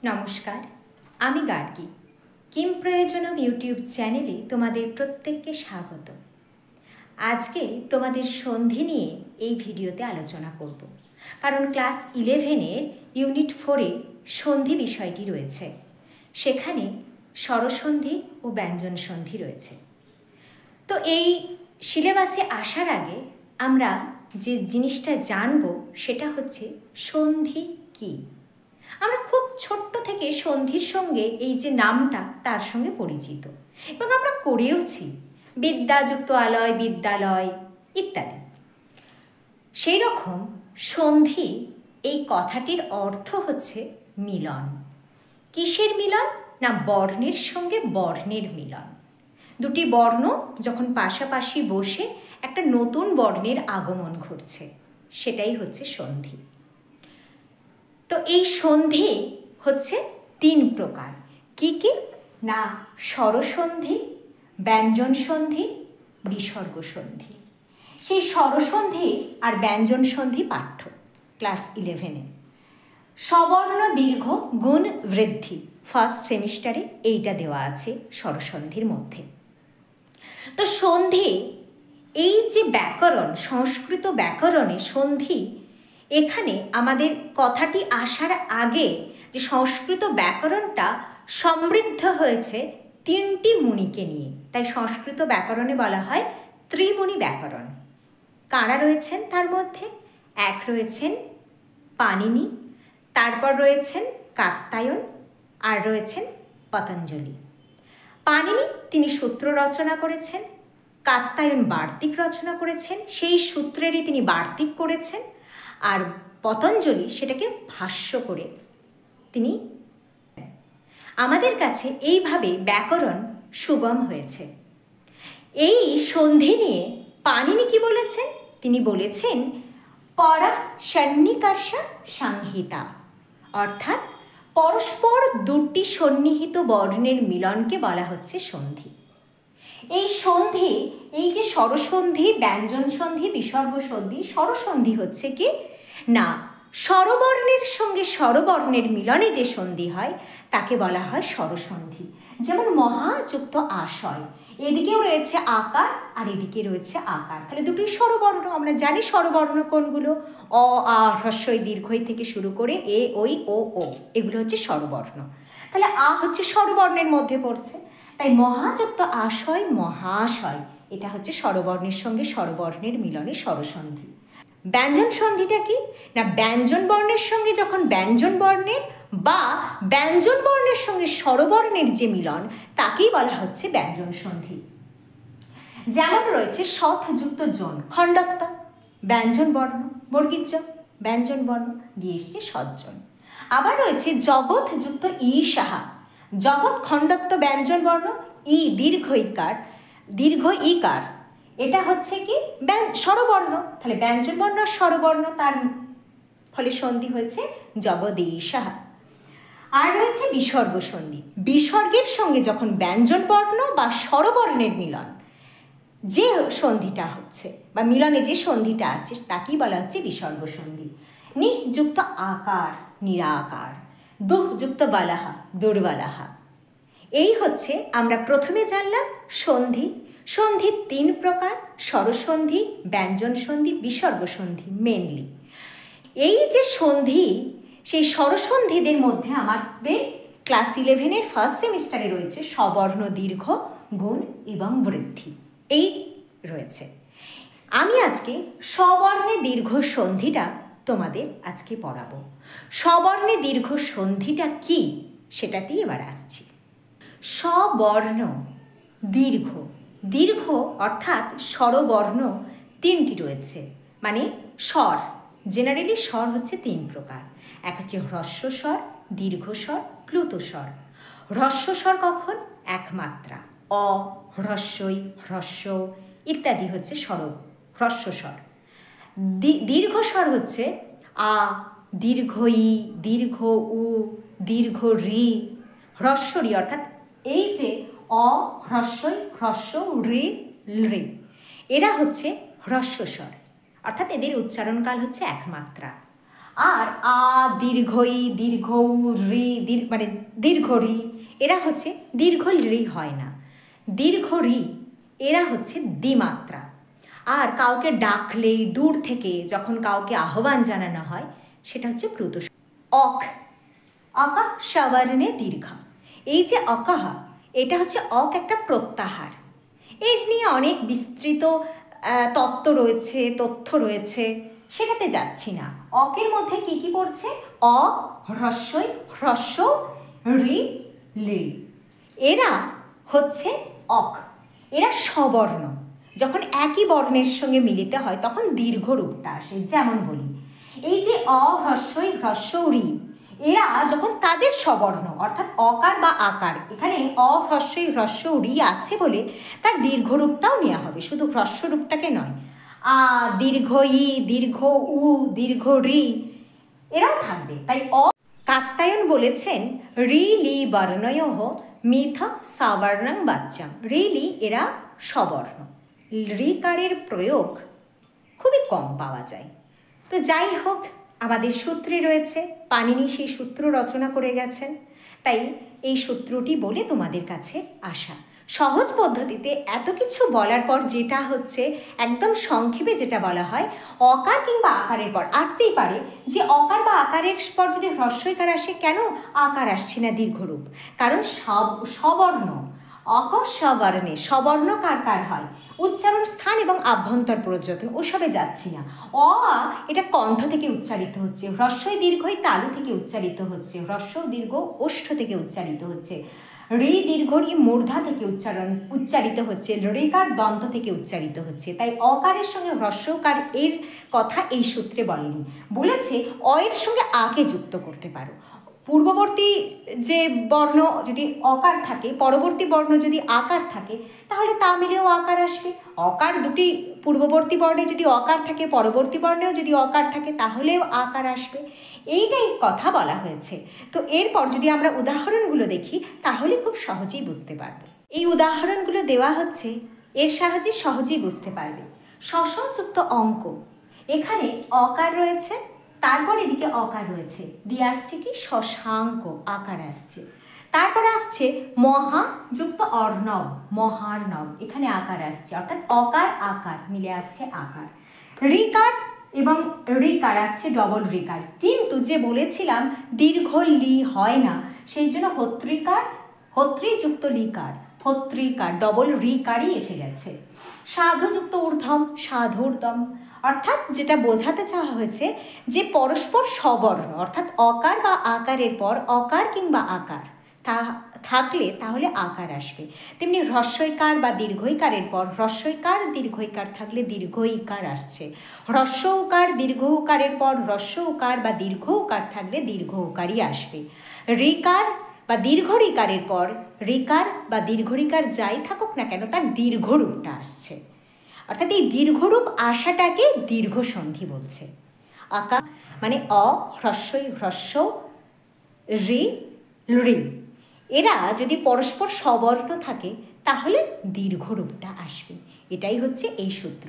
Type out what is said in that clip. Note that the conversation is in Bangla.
নমস্কার, আমি গার্গী। কিম প্রয়োজনম ইউটিউব চ্যানেলে তোমাদের প্রত্যেককে স্বাগত। আজকে তোমাদের সন্ধি নিয়ে এই ভিডিওতে আলোচনা করব, কারণ ক্লাস 11-এর ইউনিট 4-এ সন্ধি বিষয়টি রয়েছে। সেখানে স্বরসন্ধি ও ব্যঞ্জন সন্ধি রয়েছে। তো এই সিলেবাসে আসার আগে আমরা যে জিনিসটা জানব সেটা হচ্ছে সন্ধি কী। আমরা খুব ছোট্ট থেকে সন্ধির সঙ্গে এই যে নামটা তার সঙ্গে পরিচিত এবং আমরা করেওছি, বিদ্যাযুক্ত আলয়, বিদ্যালয় ইত্যাদি। সেই রকম সন্ধি এই কথাটির অর্থ হচ্ছে মিলন। কিসের মিলন? না, বর্ণের সঙ্গে বর্ণের মিলন। দুটি বর্ণ যখন পাশাপাশি বসে একটা নতুন বর্ণের আগমন ঘটছে, সেটাই হচ্ছে সন্ধি। তো এই সন্ধি হচ্ছে 3 প্রকার। কি কি? না, স্বরসন্ধি, ব্যঞ্জন সন্ধি, বিসর্গ সন্ধি। সেই স্বরসন্ধি আর ব্যঞ্জন সন্ধি পাঠ্য ক্লাস 11-এ। সবর্ণ দীর্ঘ গুণ বৃদ্ধি ফার্স্ট সেমিস্টারে এইটা দেওয়া আছে স্বরসন্ধির মধ্যে। তো সন্ধি, এই যে ব্যাকরণ, সংস্কৃত ব্যাকরণে সন্ধি, এখানে আমাদের কথাটি আসার আগে যে সংস্কৃত ব্যাকরণটা সমৃদ্ধ হয়েছে 3টি মুনিকে নিয়ে, তাই সংস্কৃত ব্যাকরণে বলা হয় ত্রিমুনি ব্যাকরণ। কারা রয়েছেন তার মধ্যে? এক রয়েছেন পাণিনি, তারপর রয়েছেন কাত্যায়ন, আর রয়েছেন পতঞ্জলি। পাণিনি তিনি সূত্র রচনা করেছেন, কাত্যায়ন বার্তিক রচনা করেছেন, সেই সূত্রেরই তিনি বার্তিক করেছেন, আর পতঞ্জলি সেটাকে ভাষ্য করে তিনি। আমাদের কাছে এইভাবে ব্যাকরণ সুগম হয়েছে। এই সন্ধি নিয়ে পাণিনি কি বলেছেন? তিনি বলেছেন পরা সন্নিকর্ষ সংহিতা, অর্থাৎ পরস্পর দুটি সন্নিহিত বর্ণের মিলনকে বলা হচ্ছে সন্ধি। এই সন্ধি, এই যে স্বরসন্ধি, ব্যঞ্জন সন্ধি, বিসর্গ সন্ধি, স্বরসন্ধি হচ্ছে কি না, স্বরবর্ণের সঙ্গে স্বরবর্ণের মিলনে যে সন্ধি হয় তাকে বলা হয় স্বরসন্ধি। যেমন মহা যুক্ত আশয়, এদিকেও রয়েছে আকার আর এদিকে রয়েছে আকার, তাহলে দুটোই স্বরবর্ণ। আমরা জানি স্বরবর্ণ কোনগুলো, অ, আ, হ্রস্বই দীর্ঘই থেকে শুরু করে এ, ওই, ও, ও, এগুলো হচ্ছে স্বরবর্ণ। তাহলে আ হচ্ছে স্বরবর্ণের মধ্যে পড়ছে, তাই মহাযুক্ত আশয়, মহাশয়, এটা হচ্ছে স্বরবর্ণের সঙ্গে স্বরবর্ণের মিলনে স্বরসন্ধি। ব্যঞ্জন সন্ধিটা কি না, ব্যঞ্জন বর্ণের সঙ্গে যখন ব্যঞ্জন বর্ণের বা ব্যঞ্জন বর্ণের সঙ্গে স্বরবর্ণের যে মিলন তাকেই বলা হচ্ছে ব্যঞ্জন সন্ধি। যেমন রয়েছে শতযুক্ত জন, খণ্ডত্ব, ব্যঞ্জন বর্ণ, বর্গীর জ, ব্যঞ্জন বর্ণ দিয়ে এসছে সজ্জন। আবার রয়েছে জগৎ যুক্ত ই সাহা, জগৎ খণ্ডত্ব ব্যঞ্জন বর্ণ, ই দীর্ঘ ইকার, দীর্ঘ ইকার, এটা হচ্ছে কি স্বরবর্ণ, তাহলে ব্যঞ্জন বর্ণ আর স্বরবর্ণ, তার ফলে সন্ধি হয়েছে জগদীশাহা। আর রয়েছে বিসর্গ সন্ধি, বিসর্গের সঙ্গে যখন ব্যঞ্জন বর্ণ বা স্বরবর্ণের মিলন যে সন্ধিটা হচ্ছে বা মিলনে যে সন্ধিটা আছে তাকেই বলা হচ্ছে বিসর্গ সন্ধি। নিযুক্ত আকার, নিরাকার, দুযুক্ত বালাহা, দুর্বালাহা। এই হচ্ছে আমরা প্রথমে জানলাম সন্ধি। সন্ধি 3 প্রকার, স্বরসন্ধি, ব্যঞ্জন সন্ধি, বিসর্গ সন্ধি মেনলি। এই যে সন্ধি, সেই স্বরসন্ধিদের মধ্যে আমাদের ক্লাস 11-এর ফার্স্ট সেমিস্টারে রয়েছে সবর্ণ দীর্ঘ গুণ এবং বৃদ্ধি, এই রয়েছে। আমি আজকে সবর্ণে দীর্ঘ সন্ধিটা তোমাদের আজকে পড়াবো। সবর্ণে দীর্ঘ সন্ধিটা কি সেটাতেই এবার আসছি। সবর্ণ দীর্ঘ, দীর্ঘ অর্থাৎ স্বরবর্ণ 3টি রয়েছে, মানে স্বর। জেনারেলি স্বর হচ্ছে 3 প্রকার। এক হচ্ছে হ্রস্ব স্বর, দীর্ঘ স্বর, প্লুত স্বর। হ্রস্ব স্বর কখন? একমাত্রা, অ, হ্রস্বই, হ্রস্ব ইত্যাদি হচ্ছে হ্রস্ব স্বর। দীর্ঘ স্বর হচ্ছে আ, দীর্ঘ ই, দীর্ঘ উ, দীর্ঘ রি, হ্রস্ব রি, অর্থাৎ এই যে অ, হ্রস্বই, হ্রস্ব, রি, রি, এরা হচ্ছে হ্রস্ব স্বর, অর্থাৎ এদের উচ্চারণকাল হচ্ছে একমাত্রা। আর আ, দীর্ঘ ই, দীর্ঘ উ, রি, মানে দীর্ঘ রি, এরা হচ্ছে দীর্ঘ রি হয় না, দীর্ঘ রি এরা হচ্ছে দ্বিমাত্রা। আর কাউকে ডাকলে দূর থেকে যখন কাউকে আহ্বান জানানো হয় সেটা হচ্ছে ক্রুত। অক, অকা সবর্ণে দীর্ঘ, এই যে অকাহা এটা হচ্ছে অক একটা প্রত্যাহার। এর নিয়ে অনেক বিস্তৃত তথ্য রয়েছে, সেটাতে যাচ্ছি না। অকের মধ্যে কি কি পড়ছে? অ, হ্রস্বই, হ্রস্ব, রি, লি, এরা হচ্ছে অক, এরা স্ববর্ণ। যখন একই বর্ণের সঙ্গে মিলিত হয় তখন দীর্ঘ রূপটা আসে। যেমন বলি, এই যে অ, হ্রস্বই, হ্রস্ব, রি, এরা যখন তাদের স্ববর্ণ অর্থাৎ অকার বা আকার, এখানে অ, হ্রস্বই, হ্রস্ব, রি আছে বলে তার দীর্ঘ রূপটাও নেওয়া হবে, শুধু হ্রস্ব রূপটাকে নয়। আ, দীর্ঘ ই, দীর্ঘ উ, দীর্ঘ রি, এরাও থাকবে। তাই কাত্যায়ন বলেছেন রি লি বর্ণয়ঃ মিথ সাবর্ণং বাচ্চাম, রি লি এরা স্ববর্ণ, রিকারের প্রয়োগ খুবই কম পাওয়া যায়। তো যাই হোক, আমাদের সূত্রে রয়েছে, পাণিনি সেই সূত্র রচনা করে গেছেন, তাই এই সূত্রটি বলে তোমাদের কাছে আসা। সহজ পদ্ধতিতে এত কিছু বলার পর যেটা হচ্ছে একদম সংক্ষেপে যেটা বলা হয়, অকার কিংবা আকারের পর আসতেই পারে যে অকার বা আকারের পর যদি হ্রস্বইকার আসে, কেন আকার আসছে না দীর্ঘরূপ? কারণ সবর্ণ, অক সবর্ণে, সবর্ণ কার কার হয়? উচ্চারণ স্থান এবং আভ্যন্তর প্রযত্ন, ওসবে যাচ্ছি না। অ, এটা কণ্ঠ থেকে উচ্চারিত হচ্ছে, হ্রস্বই দীর্ঘই তালু থেকে উচ্চারিত হচ্ছে, হ্রস্ব দীর্ঘ ওষ্ঠ থেকে উচ্চারিত হচ্ছে, রি দীর্ঘ রি মূর্ধা থেকে উচ্চারিত হচ্ছে, রেকার দন্ত থেকে উচ্চারিত হচ্ছে। তাই অকারের সঙ্গে হ্রস্বকার এর কথা এই সূত্রে বলেনি, বলেছে অ এর সঙ্গে আকে যুক্ত করতে পারো। পূর্ববর্তী যে বর্ণ যদি অকার থাকে, পরবর্তী বর্ণ যদি আকার থাকে, তাহলে তা মিলেও আকার আসবে। অকার দুটি পূর্ববর্তী বর্ণে যদি অকার থাকে, পরবর্তী বর্ণেও যদি অকার থাকে, তাহলেও আকার আসবে। এইটাই কথা বলা হয়েছে। তো এরপর যদি আমরা উদাহরণগুলো দেখি তাহলে খুব সহজেই বুঝতে পারবো। এই উদাহরণগুলো দেওয়া হচ্ছে, এর সাহায্যে সহজেই বুঝতে পারবে। শশযুক্ত অঙ্ক, এখানে অকার রয়েছে, তারপর এদিকে অকার রয়েছে, দিয়ে আসছে কি শশাঙ্ক, আকার আসছে। তারপরে আসছে মহা যুক্ত অর্ণব, মহার্ণব, এখানে আকার আসছে, অর্থাৎ অকার আকার মিলে আসছে আকার। রিকার এবং রিকার আসছে ডবল রিকার, কিন্তু যে বলেছিলাম দীর্ঘ লি হয় না, সেই জন্য হত্রিকার, হত্রিযুক্ত লিকার, হত্রিকার ডবল রিকারই এসে গেছে। সাধুযুক্ত ঊর্ধ্বম, সাধুর্দম, অর্থাৎ যেটা বোঝাতে চাওয়া হয়েছে যে পরস্পর সবর্ণ, অর্থাৎ অকার বা আকারের পর অকার কিংবা আকার তা থাকলে তাহলে আকার আসবে। তেমনি হ্রস্বইকার বা দীর্ঘইকারের পর হ্রস্বইকার দীর্ঘইকার থাকলে দীর্ঘইকার আসছে। হ্রস্ব উকার দীর্ঘ উকারের পর হ্রস্ব উকার বা দীর্ঘ উকার থাকলে দীর্ঘ উকারই আসবে। রিকার বা দীর্ঘ রিকারের পর রিকার বা দীর্ঘ রিকার যাই থাকুক না কেন, তার দীর্ঘ রূপটা আসছে, অর্থাৎ এই দীর্ঘরূপ আসাটাকে দীর্ঘ সন্ধি বলছে। আকা মানে অ, হ্রস্বই, হ্রস্ব, রি, রি, এরা যদি পরস্পর সবর্ণ থাকে তাহলে দীর্ঘ রূপটা আসবে। এটাই হচ্ছে এই সূত্র।